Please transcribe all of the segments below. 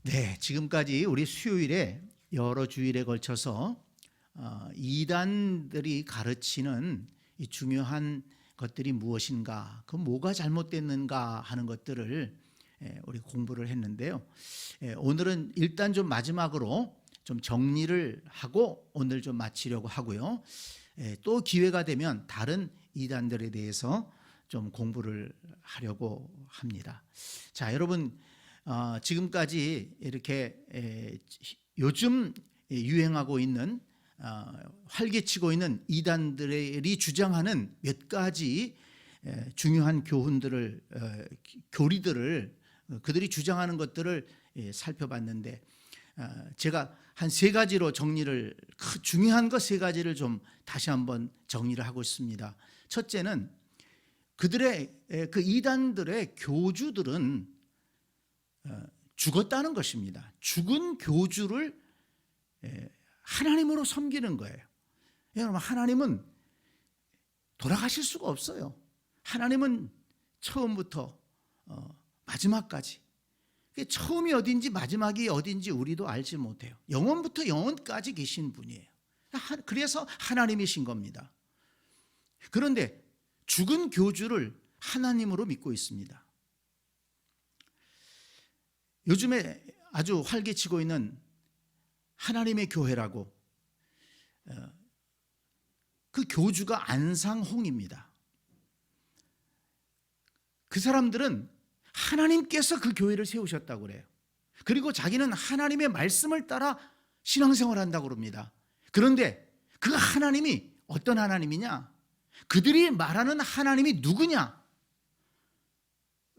네, 지금까지 우리 수요일에 여러 주일에 걸쳐서 이단들이 가르치는 이 중요한 것들이 무엇인가, 그 뭐가 잘못됐는가 하는 것들을 우리 공부를 했는데요. 오늘은 일단 좀 마지막으로 좀 정리를 하고 오늘 좀 마치려고 하고요. 또 기회가 되면 다른 이단들에 대해서 좀 공부를 하려고 합니다. 자, 여러분, 지금까지 이렇게 요즘 유행하고 있는 활개치고 있는 이단들이 주장하는 몇 가지 중요한 교리들을 그들이 주장하는 것들을 살펴봤는데, 제가 한 세 가지로 정리를, 중요한 것 세 가지를 좀 다시 한번 정리를 하고 있습니다. 첫째는 그들의 그 이단들의 교주들은 죽었다는 것입니다. 죽은 교주를 하나님으로 섬기는 거예요. 여러분, 하나님은 돌아가실 수가 없어요. 하나님은 처음부터 마지막까지, 처음이 어딘지 마지막이 어딘지 우리도 알지 못해요. 영원부터 영원까지 계신 분이에요. 그래서 하나님이신 겁니다. 그런데 죽은 교주를 하나님으로 믿고 있습니다. 요즘에 아주 활개치고 있는 하나님의 교회라고, 그 교주가 안상홍입니다. 그 사람들은 하나님께서 그 교회를 세우셨다고 그래요. 그리고 자기는 하나님의 말씀을 따라 신앙생활을 한다고 그럽니다. 그런데 그 하나님이 어떤 하나님이냐? 그들이 말하는 하나님이 누구냐?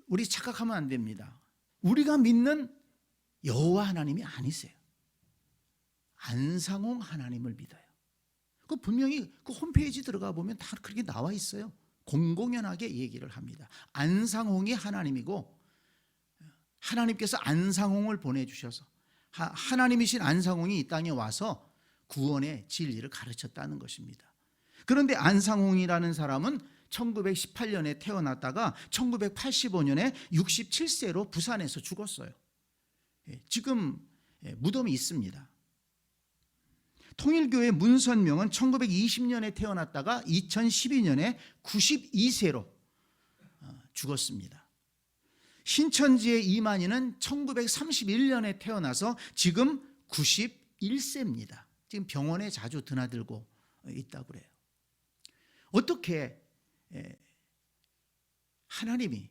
우리 착각하면 안 됩니다. 우리가 믿는 여호와 하나님이 아니세요. 안상홍 하나님을 믿어요. 그 분명히 그 홈페이지 들어가 보면 다 그렇게 나와 있어요. 공공연하게 얘기를 합니다. 안상홍이 하나님이고, 하나님께서 안상홍을 보내주셔서 하나님이신 안상홍이 이 땅에 와서 구원의 진리를 가르쳤다는 것입니다. 그런데 안상홍이라는 사람은 1918년에 태어났다가 1985년에 67세로 부산에서 죽었어요. 지금 무덤이 있습니다. 통일교회 문선명은 1920년에 태어났다가 2012년에 92세로 죽었습니다. 신천지의 이만희는 1931년에 태어나서 지금 91세입니다. 지금 병원에 자주 드나들고 있다고 그래요. 어떻게 하나님이,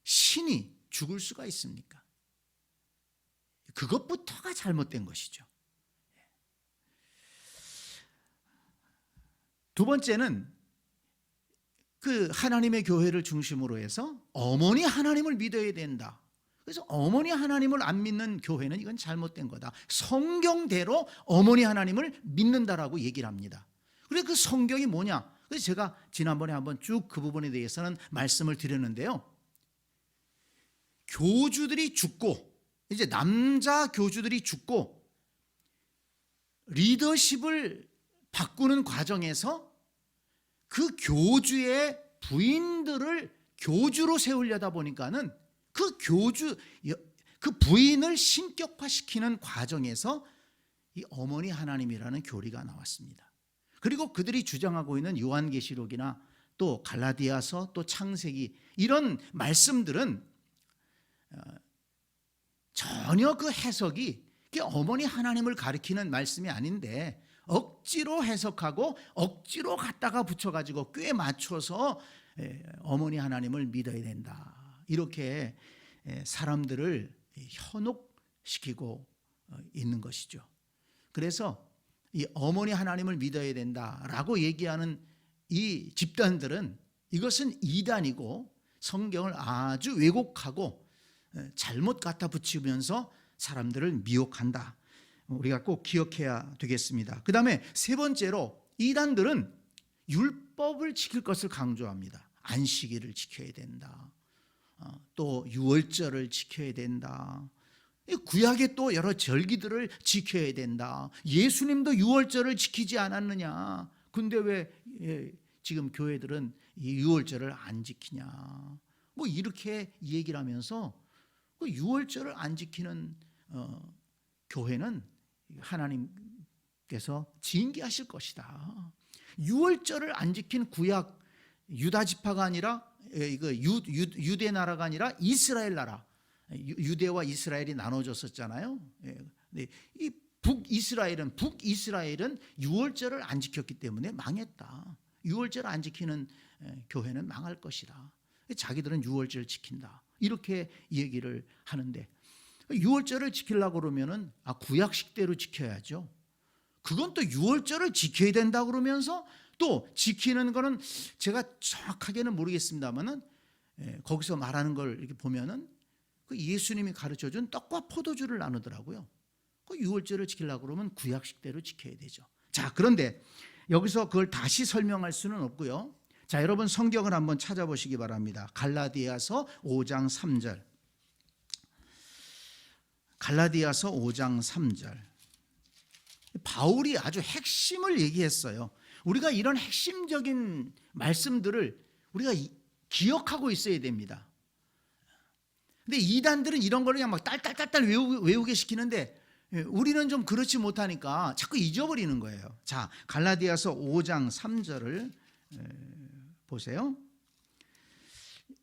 신이 죽을 수가 있습니까? 그것부터가 잘못된 것이죠. 두 번째는 그 하나님의 교회를 중심으로 해서 어머니 하나님을 믿어야 된다. 그래서 어머니 하나님을 안 믿는 교회는 이건 잘못된 거다. 성경대로 어머니 하나님을 믿는다라고 얘기를 합니다. 그래서 그 성경이 뭐냐? 그래서 제가 지난번에 한번 쭉 그 부분에 대해서는 말씀을 드렸는데요. 교주들이 죽고, 이제 남자 교주들이 죽고 리더십을 바꾸는 과정에서 그 교주의 부인들을 교주로 세우려다 보니까는 그 부인을 신격화시키는 과정에서 이 어머니 하나님이라는 교리가 나왔습니다. 그리고 그들이 주장하고 있는 요한계시록이나 또 갈라디아서, 또 창세기, 이런 말씀들은 전혀 그 해석이 어머니 하나님을 가리키는 말씀이 아닌데 억지로 해석하고 억지로 갖다가 붙여가지고 꽤 맞춰서 어머니 하나님을 믿어야 된다, 이렇게 사람들을 현혹시키고 있는 것이죠. 그래서 이 어머니 하나님을 믿어야 된다라고 얘기하는 이 집단들은, 이것은 이단이고 성경을 아주 왜곡하고 잘못 갖다 붙이면서 사람들을 미혹한다. 우리가 꼭 기억해야 되겠습니다. 그 다음에 세 번째로, 이단들은 율법을 지킬 것을 강조합니다. 안식일을 지켜야 된다, 또 유월절을 지켜야 된다, 구약에 또 여러 절기들을 지켜야 된다. 예수님도 유월절을 지키지 않았느냐? 근데 왜 지금 교회들은 이 유월절을 안 지키냐? 뭐 이렇게 얘기를 하면서 그 유월절을 안 지키는 교회는 하나님께서 징계하실 것이다. 유월절을 안 지킨 구약 유다 지파가 아니라 이거 유대 나라가 아니라 이스라엘 나라, 유대와 이스라엘이 나눠졌었잖아요. 이 북이스라엘은 유월절을 안 지켰기 때문에 망했다. 유월절을 안 지키는 교회는 망할 것이다. 자기들은 유월절 지킨다. 이렇게 얘기를 하는데, 유월절을 지키려고 그러면은 구약식대로 지켜야죠. 그건 또 유월절을 지켜야 된다 그러면서 또 지키는 거는 제가 정확하게는 모르겠습니다만은 거기서 말하는 걸 이렇게 보면은 그 예수님이 가르쳐준 떡과 포도주를 나누더라고요. 그 유월절을 지키려고 그러면 구약식대로 지켜야 되죠. 자, 그런데 여기서 그걸 다시 설명할 수는 없고요. 자, 여러분 성경을 한번 찾아보시기 바랍니다. 갈라디아서 5장 3절. 갈라디아서 5장 3절. 바울이 아주 핵심을 얘기했어요. 우리가 이런 핵심적인 말씀들을 우리가 기억하고 있어야 됩니다. 근데 이단들은 이런 걸 그냥 막 딸딸딸딸 외우게 시키는데 우리는 좀 그렇지 못하니까 자꾸 잊어버리는 거예요. 자, 갈라디아서 5장 3절을 보세요.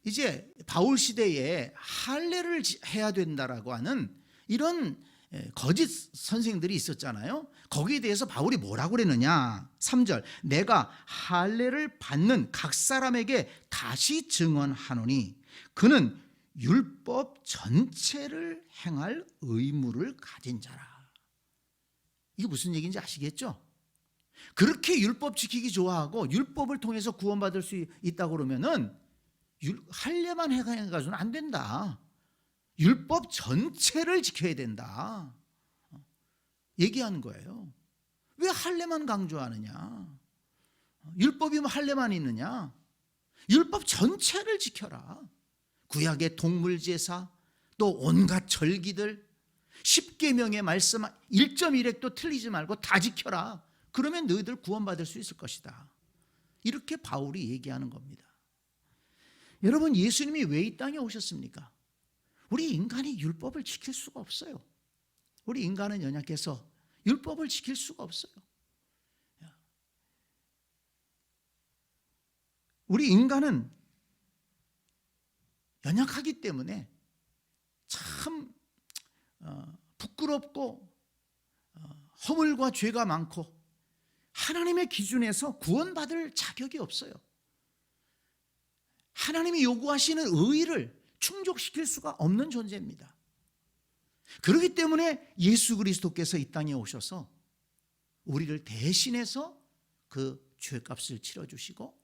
이제 바울 시대에 할례를 해야 된다라고 하는 이런 거짓 선생들이 있었잖아요. 거기에 대해서 바울이 뭐라고 그랬느냐. 3절, 내가 할례를 받는 각 사람에게 다시 증언하노니 그는 율법 전체를 행할 의무를 가진 자라. 이게 무슨 얘기인지 아시겠죠? 그렇게 율법 지키기 좋아하고 율법을 통해서 구원받을 수 있다고 그러면은 할례만 해가지고는 안 된다. 율법 전체를 지켜야 된다. 얘기하는 거예요. 왜 할례만 강조하느냐? 율법이 뭐 할례만 있느냐? 율법 전체를 지켜라. 구약의 동물 제사, 또 온갖 절기들, 10계명의 말씀 1.1획도 틀리지 말고 다 지켜라. 그러면 너희들 구원받을 수 있을 것이다. 이렇게 바울이 얘기하는 겁니다. 여러분, 예수님이 왜 이 땅에 오셨습니까? 우리 인간이 율법을 지킬 수가 없어요. 우리 인간은 연약해서 율법을 지킬 수가 없어요. 우리 인간은 연약하기 때문에 참 부끄럽고 허물과 죄가 많고 하나님의 기준에서 구원받을 자격이 없어요. 하나님이 요구하시는 의의를 충족시킬 수가 없는 존재입니다. 그렇기 때문에 예수 그리스도께서 이 땅에 오셔서 우리를 대신해서 그 죄값을 치러주시고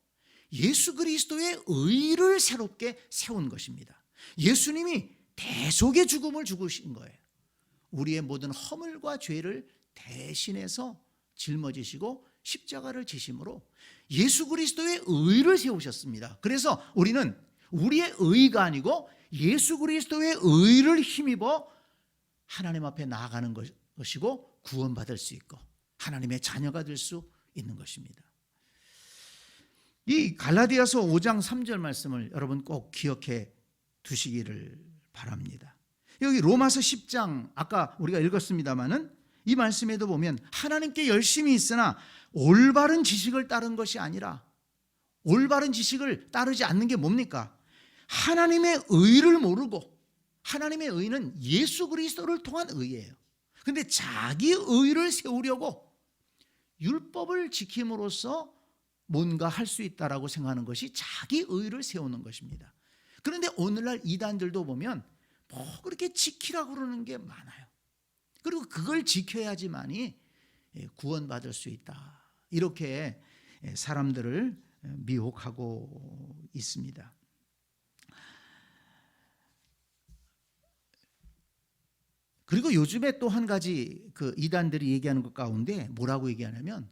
예수 그리스도의 의를 새롭게 세운 것입니다. 예수님이 대속의 죽음을 죽으신 거예요. 우리의 모든 허물과 죄를 대신해서 짊어지시고 십자가를 지심으로 예수 그리스도의 의를 세우셨습니다. 그래서 우리는 우리의 의가 아니고 예수 그리스도의 의를 힘입어 하나님 앞에 나아가는 것이고 구원받을 수 있고 하나님의 자녀가 될 수 있는 것입니다. 이 갈라디아서 5장 3절 말씀을 여러분 꼭 기억해 두시기를 바랍니다. 여기 로마서 10장 아까 우리가 읽었습니다마는 이 말씀에도 보면 하나님께 열심히 있으나 올바른 지식을 따른 것이 아니라 올바른 지식을 따르지 않는 게 뭡니까? 하나님의 의를 모르고 하나님의 의는 예수 그리스도를 통한 의예요. 그런데 자기 의를 세우려고 율법을 지킴으로써 뭔가 할 수 있다라고 생각하는 것이 자기 의를 세우는 것입니다. 그런데 오늘날 이단들도 보면 뭐 그렇게 지키라고 그러는 게 많아요. 그리고 그걸 지켜야지만이 구원받을 수 있다. 이렇게 사람들을 미혹하고 있습니다. 그리고 요즘에 또 한 가지 그 이단들이 얘기하는 것 가운데 뭐라고 얘기하냐면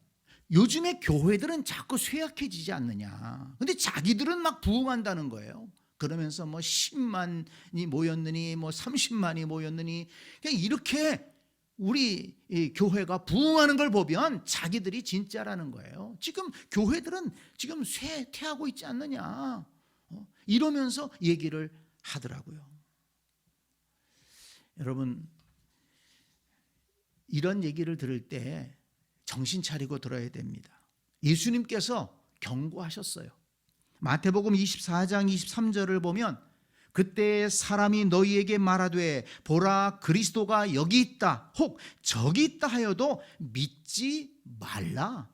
요즘에 교회들은 자꾸 쇠약해지지 않느냐. 근데 자기들은 막 부흥한다는 거예요. 그러면서 뭐 10만이 모였느니 뭐 30만이 모였느니 그냥 이렇게 우리 이 교회가 부흥하는 걸 보면 자기들이 진짜라는 거예요. 지금 교회들은 지금 쇠퇴하고 있지 않느냐. 이러면서 얘기를 하더라고요. 여러분, 이런 얘기를 들을 때 정신 차리고 들어야 됩니다. 예수님께서 경고하셨어요. 마태복음 24장 23절을 보면 그때 사람이 너희에게 말하되 보라 그리스도가 여기 있다 혹 저기 있다 하여도 믿지 말라.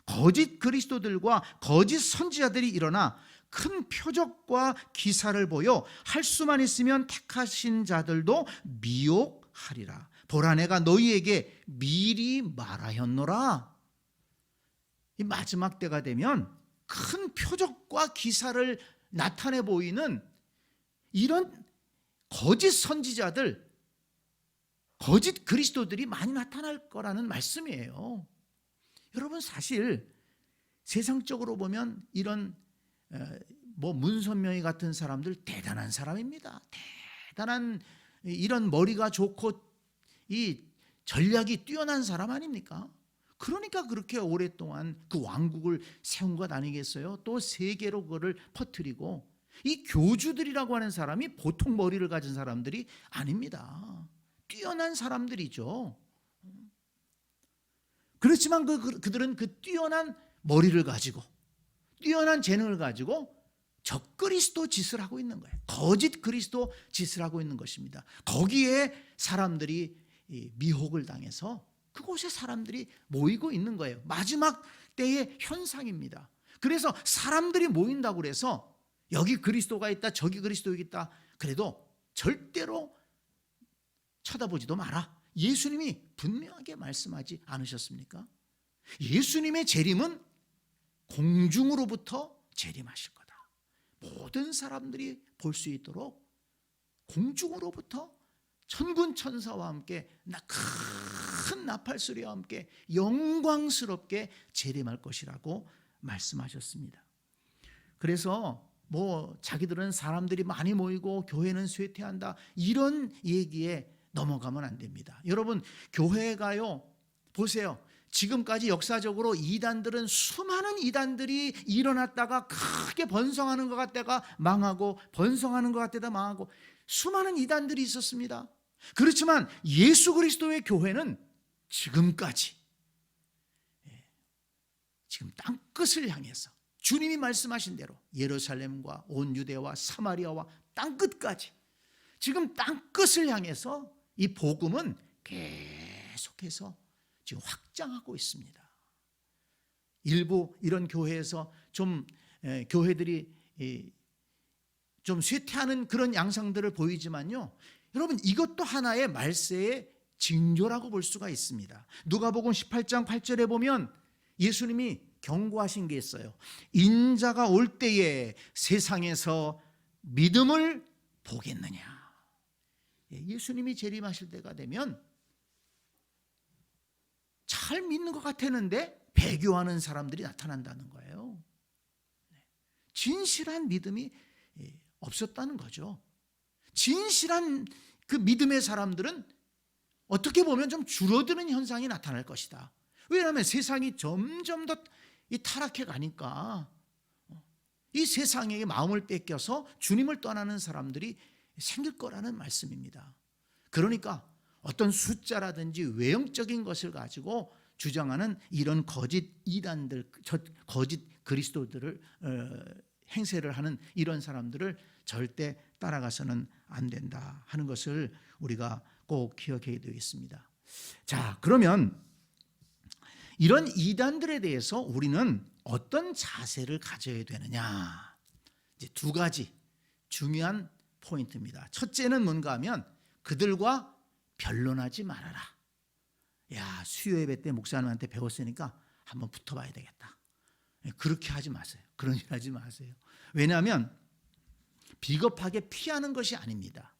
거짓 그리스도들과 거짓 선지자들이 일어나 큰 표적과 기사를 보여 할 수만 있으면 택하신 자들도 미혹하리라. 보라 내가 너희에게 미리 말하였노라. 이 마지막 때가 되면 큰 표적과 기사를 나타내 보이는 이런 거짓 선지자들, 거짓 그리스도들이 많이 나타날 거라는 말씀이에요. 여러분 사실 세상적으로 보면 이런 문선명이 같은 사람들 대단한 사람입니다. 대단한 이런 머리가 좋고 이 전략이 뛰어난 사람 아닙니까? 그러니까 그렇게 오랫동안 그 왕국을 세운 것 아니겠어요? 또 세계로 그거를 퍼뜨리고 이 교주들이라고 하는 사람이 보통 머리를 가진 사람들이 아닙니다. 뛰어난 사람들이죠. 그렇지만 그들은 그 뛰어난 머리를 가지고 뛰어난 재능을 가지고 적그리스도 짓을 하고 있는 거예요. 거짓 그리스도 짓을 하고 있는 것입니다. 거기에 사람들이 미혹을 당해서 그곳에 사람들이 모이고 있는 거예요. 마지막 때의 현상입니다. 그래서 사람들이 모인다고 그래서 여기 그리스도가 있다 저기 그리스도가 있다 그래도 절대로 쳐다보지도 마라. 예수님이 분명하게 말씀하지 않으셨습니까? 예수님의 재림은 공중으로부터 재림하실 거다. 모든 사람들이 볼 수 있도록 공중으로부터 천군 천사와 함께 큰 나팔 소리와 함께 영광스럽게 재림할 것이라고 말씀하셨습니다. 그래서 자기들은 사람들이 많이 모이고 교회는 쇠퇴한다 이런 얘기에 넘어가면 안 됩니다. 여러분 교회가요 보세요. 지금까지 역사적으로 이단들은 수많은 이단들이 일어났다가 크게 번성하는 것 같다가 망하고 번성하는 것 같다가 망하고 수많은 이단들이 있었습니다. 그렇지만 예수 그리스도의 교회는 지금까지 지금 땅끝을 향해서 주님이 말씀하신 대로 예루살렘과 온 유대와 사마리아와 땅끝까지 지금 땅끝을 향해서 이 복음은 계속해서 지금 확장하고 있습니다. 일부 이런 교회에서 교회들이 좀 쇠퇴하는 그런 양상들을 보이지만요. 여러분 이것도 하나의 말세의 징조라고 볼 수가 있습니다. 누가복음 18장 8절에 보면 예수님이 경고하신 게 있어요. 인자가 올 때에 세상에서 믿음을 보겠느냐. 예수님이 재림하실 때가 되면 잘 믿는 것 같았는데 배교하는 사람들이 나타난다는 거예요. 진실한 믿음이 없었다는 거죠. 진실한 그 믿음의 사람들은 어떻게 보면 좀 줄어드는 현상이 나타날 것이다. 왜냐하면 세상이 점점 더 타락해 가니까 이 세상에게 마음을 뺏겨서 주님을 떠나는 사람들이 생길 거라는 말씀입니다. 그러니까 어떤 숫자라든지 외형적인 것을 가지고 주장하는 이런 거짓 이단들, 거짓 그리스도들을 행세를 하는 이런 사람들을 절대 따라가서는 안 된다 하는 것을 우리가 꼭 기억해야 되겠습니다. 자, 그러면 이런 이단들에 대해서 우리는 어떤 자세를 가져야 되느냐? 이제 두 가지 중요한 포인트입니다. 첫째는 뭔가 하면 그들과 변론하지 말아라. 야, 수요 예배 때 목사님한테 배웠으니까 한번 붙어봐야 되겠다. 그렇게 하지 마세요. 그런 일 하지 마세요. 왜냐하면 비겁하게 피하는 것이 아닙니다.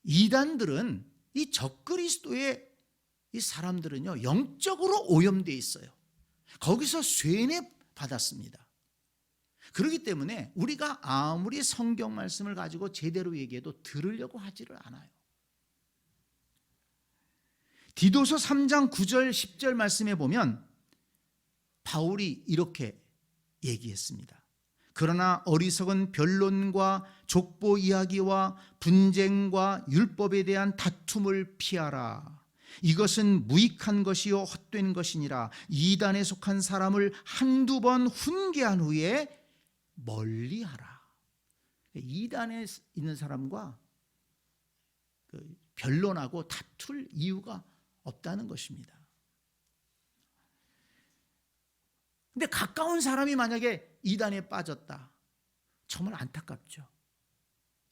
이단들은 이 적그리스도의 이 사람들은요 영적으로 오염되어 있어요. 거기서 쇠뇌 받았습니다. 그렇기 때문에 우리가 아무리 성경 말씀을 가지고 제대로 얘기해도 들으려고 하지를 않아요. 디도서 3장 9절 10절 말씀에 보면 바울이 이렇게 얘기했습니다. 그러나 어리석은 변론과 족보 이야기와 분쟁과 율법에 대한 다툼을 피하라. 이것은 무익한 것이요 헛된 것이니라. 이단에 속한 사람을 한두 번 훈계한 후에 멀리하라. 이단에 있는 사람과 변론하고 다툴 이유가 없다는 것입니다. 근데 가까운 사람이 만약에 이단에 빠졌다, 정말 안타깝죠.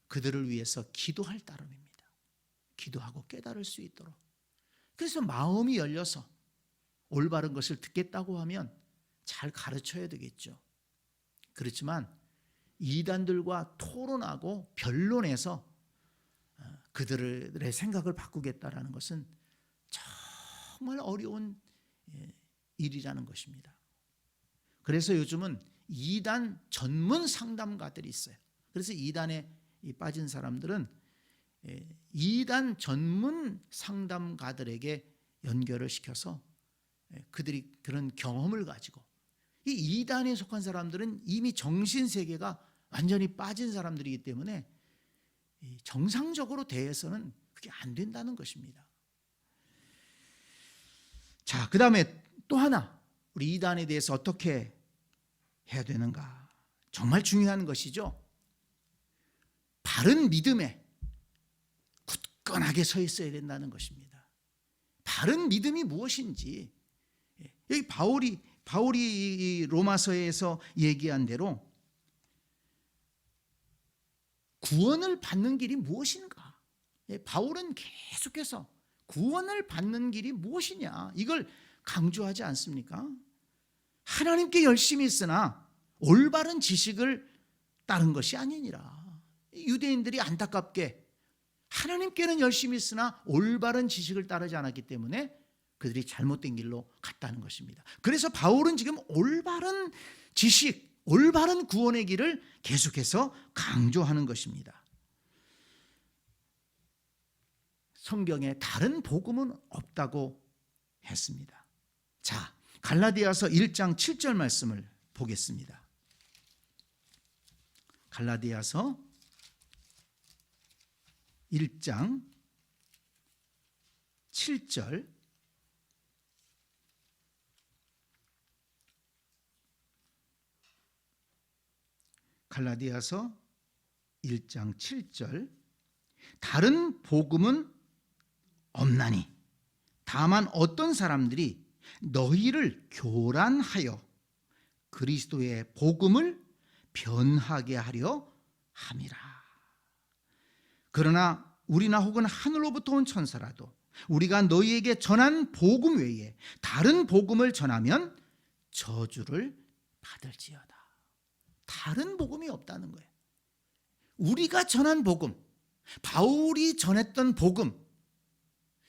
그들을 위해서 기도할 따름입니다. 기도하고 깨달을 수 있도록. 그래서 마음이 열려서 올바른 것을 듣겠다고 하면 잘 가르쳐야 되겠죠. 그렇지만 이단들과 토론하고 변론해서 그들의 생각을 바꾸겠다라는 것은 정말 어려운 일이라는 것입니다. 그래서 요즘은 이단 전문 상담가들이 있어요. 그래서 이단에 빠진 사람들은 이단 전문 상담가들에게 연결을 시켜서 그들이 그런 경험을 가지고, 이 이단에 속한 사람들은 이미 정신세계가 완전히 빠진 사람들이기 때문에 정상적으로 대해서는 그게 안 된다는 것입니다. 자, 그 다음에 또 하나, 우리 이단에 대해서 어떻게 해야 되는가? 정말 중요한 것이죠. 바른 믿음에 굳건하게 서 있어야 된다는 것입니다. 바른 믿음이 무엇인지, 여기 바울이 로마서에서 얘기한 대로 구원을 받는 길이 무엇인가? 바울은 계속해서 구원을 받는 길이 무엇이냐, 이걸 강조하지 않습니까? 하나님께 열심히 있으나 올바른 지식을 따른 것이 아니니라. 유대인들이 안타깝게 하나님께는 열심히 있으나 올바른 지식을 따르지 않았기 때문에 그들이 잘못된 길로 갔다는 것입니다. 그래서 바울은 지금 올바른 지식, 올바른 구원의 길을 계속해서 강조하는 것입니다. 성경에 다른 복음은 없다고 했습니다. 자, 갈라디아서 1장 7절 말씀을 보겠습니다. 갈라디아서 1장 7절. 갈라디아서 1장 7절. 다른 복음은 없나니 다만 어떤 사람들이 너희를 교란하여 그리스도의 복음을 변하게 하려 함이라. 그러나 우리나 혹은 하늘로부터 온 천사라도 우리가 너희에게 전한 복음 외에 다른 복음을 전하면 저주를 받을지어다. 다른 복음이 없다는 거예요. 우리가 전한 복음, 바울이 전했던 복음,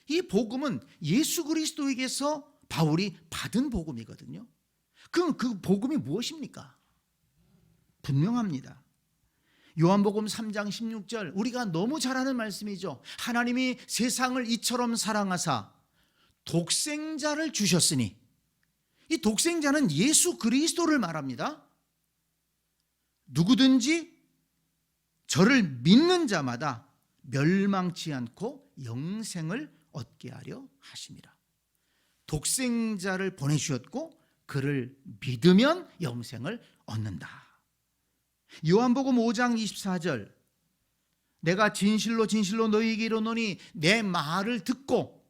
이 복음은 예수 그리스도에게서 바울이 받은 복음이거든요. 그럼 그 복음이 무엇입니까? 분명합니다. 요한복음 3장 16절, 우리가 너무 잘 아는 말씀이죠. 하나님이 세상을 이처럼 사랑하사 독생자를 주셨으니, 이 독생자는 예수 그리스도를 말합니다. 누구든지 저를 믿는 자마다 멸망치 않고 영생을 얻게 하려 하심이라. 독생자를 보내주셨고 그를 믿으면 영생을 얻는다. 요한복음 5장 24절, 내가 진실로 진실로 너희에게 이르노니 내 말을 듣고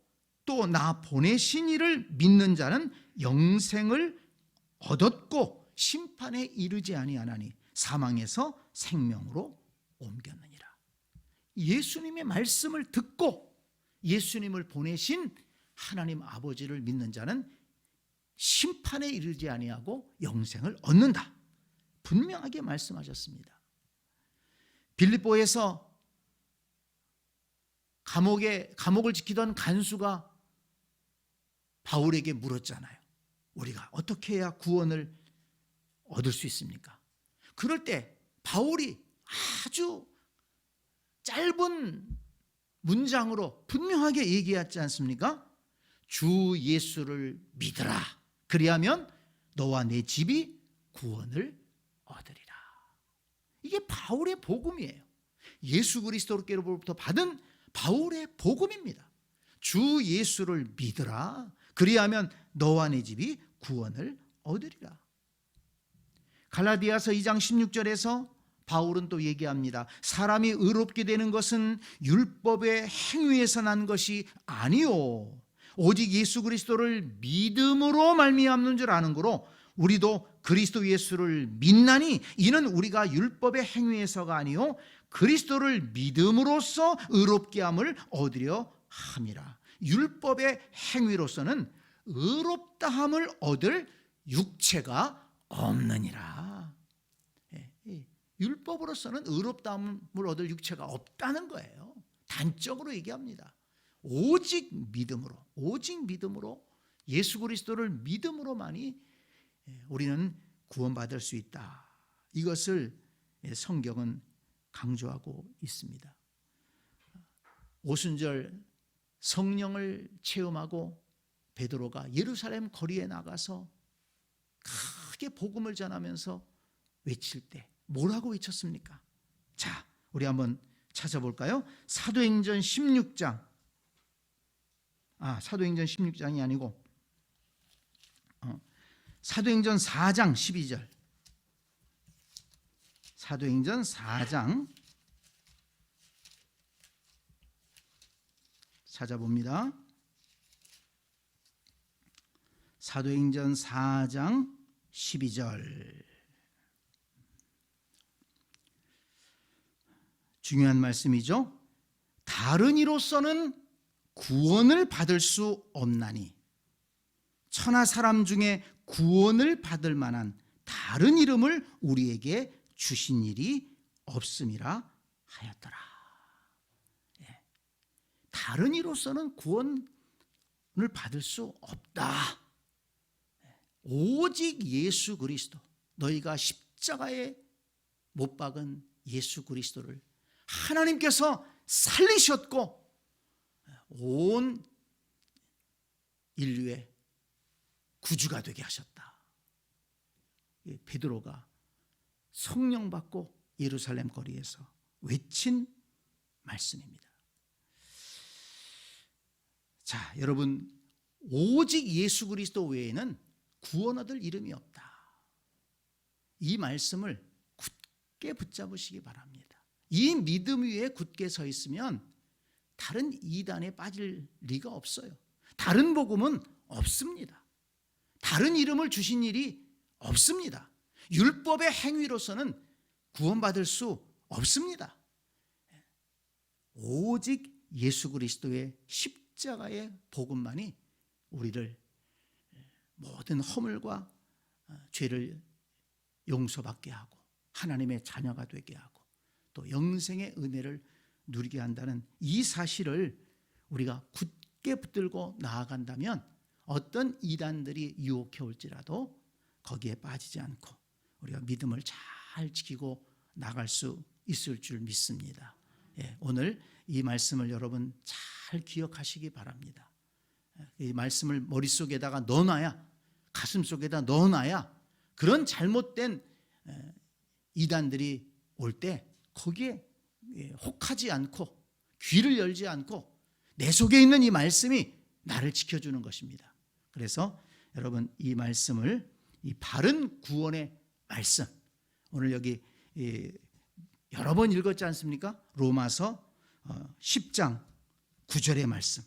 또 나 보내신 이를 믿는 자는 영생을 얻었고 심판에 이르지 아니하나니 사망에서 생명으로 옮겼느니라. 예수님의 말씀을 듣고 예수님을 보내신 하나님 아버지를 믿는 자는 심판에 이르지 아니하고 영생을 얻는다. 분명하게 말씀하셨습니다. 빌립보에서 감옥을 지키던 간수가 바울에게 물었잖아요. 우리가 어떻게 해야 구원을 얻을 수 있습니까? 그럴 때 바울이 아주 짧은 문장으로 분명하게 얘기하지 않습니까? 주 예수를 믿으라. 그리하면 너와 내 집이 구원을 얻으리라. 이게 바울의 복음이에요. 예수 그리스도께로부터 받은 바울의 복음입니다. 주 예수를 믿으라. 그리하면 너와 네 집이 구원을 얻으리라. 갈라디아서 2장 16절에서 바울은 또 얘기합니다. 사람이 의롭게 되는 것은 율법의 행위에서 난 것이 아니요 오직 예수 그리스도를 믿음으로 말미암는 줄 아는 거로 우리도 그리스도 예수를 믿나니 이는 우리가 율법의 행위에서가 아니요 그리스도를 믿음으로써 의롭게 함을 얻으려 함이라. 율법의 행위로서는 의롭다 함을 얻을 육체가 없느니라. 율법으로서는 의롭다 함을 얻을 육체가 없다는 거예요. 단적으로 얘기합니다. 오직 믿음으로 예수 그리스도를 믿음으로만이 우리는 구원받을 수 있다. 이것을 성경은 강조하고 있습니다. 오순절 성령을 체험하고 베드로가 예루살렘 거리에 나가서 크게 복음을 전하면서 외칠 때 뭐라고 외쳤습니까? 자, 우리 한번 찾아볼까요? 사도행전 16장. 사도행전 16장이 아니고 사도행전 4장 12절. 사도행전 4장 찾아봅니다. 사도행전 4장 12절. 중요한 말씀이죠. 다른 이로서는 구원을 받을 수 없나니 천하 사람 중에 구원을 받을 만한 다른 이름을 우리에게 주신 일이 없음이라 하였더라. 다른 이로서는 구원을 받을 수 없다. 오직 예수 그리스도, 너희가 십자가에 못 박은 예수 그리스도를 하나님께서 살리셨고 온 인류의 구주가 되게 하셨다. 베드로가 성령 받고 예루살렘 거리에서 외친 말씀입니다. 자, 여러분, 오직 예수 그리스도 외에는 구원 얻을 이름이 없다. 이 말씀을 굳게 붙잡으시기 바랍니다. 이 믿음 위에 굳게 서 있으면 다른 이단에 빠질 리가 없어요. 다른 복음은 없습니다. 다른 이름을 주신 일이 없습니다. 율법의 행위로서는 구원받을 수 없습니다. 오직 예수 그리스도의 십자가의 복음만이 우리를 모든 허물과 죄를 용서받게 하고 하나님의 자녀가 되게 하고 또 영생의 은혜를 누리게 한다는 이 사실을 우리가 굳게 붙들고 나아간다면 어떤 이단들이 유혹해 올지라도 거기에 빠지지 않고 우리가 믿음을 잘 지키고 나갈 수 있을 줄 믿습니다. 오늘 이 말씀을 여러분 잘 기억하시기 바랍니다. 이 말씀을 머릿속에다가 넣어놔야, 가슴속에다 넣어놔야 그런 잘못된 이단들이 올 때 거기에 혹하지 않고 귀를 열지 않고 내 속에 있는 이 말씀이 나를 지켜주는 것입니다. 그래서 여러분 이 말씀을, 이 바른 구원의 말씀, 오늘 여기 여러 번 읽었지 않습니까? 로마서 10장 9절의 말씀,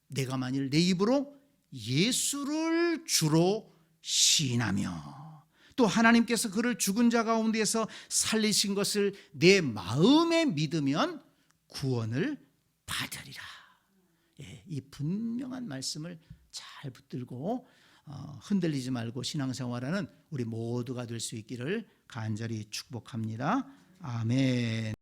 내가 만일 내 입으로 예수를 주로 시인하며 또 하나님께서 그를 죽은 자 가운데에서 살리신 것을 내 마음에 믿으면 구원을 받으리라. 이 분명한 말씀을 잘 붙들고 흔들리지 말고 신앙생활하는 우리 모두가 될 수 있기를 간절히 축복합니다. 아멘.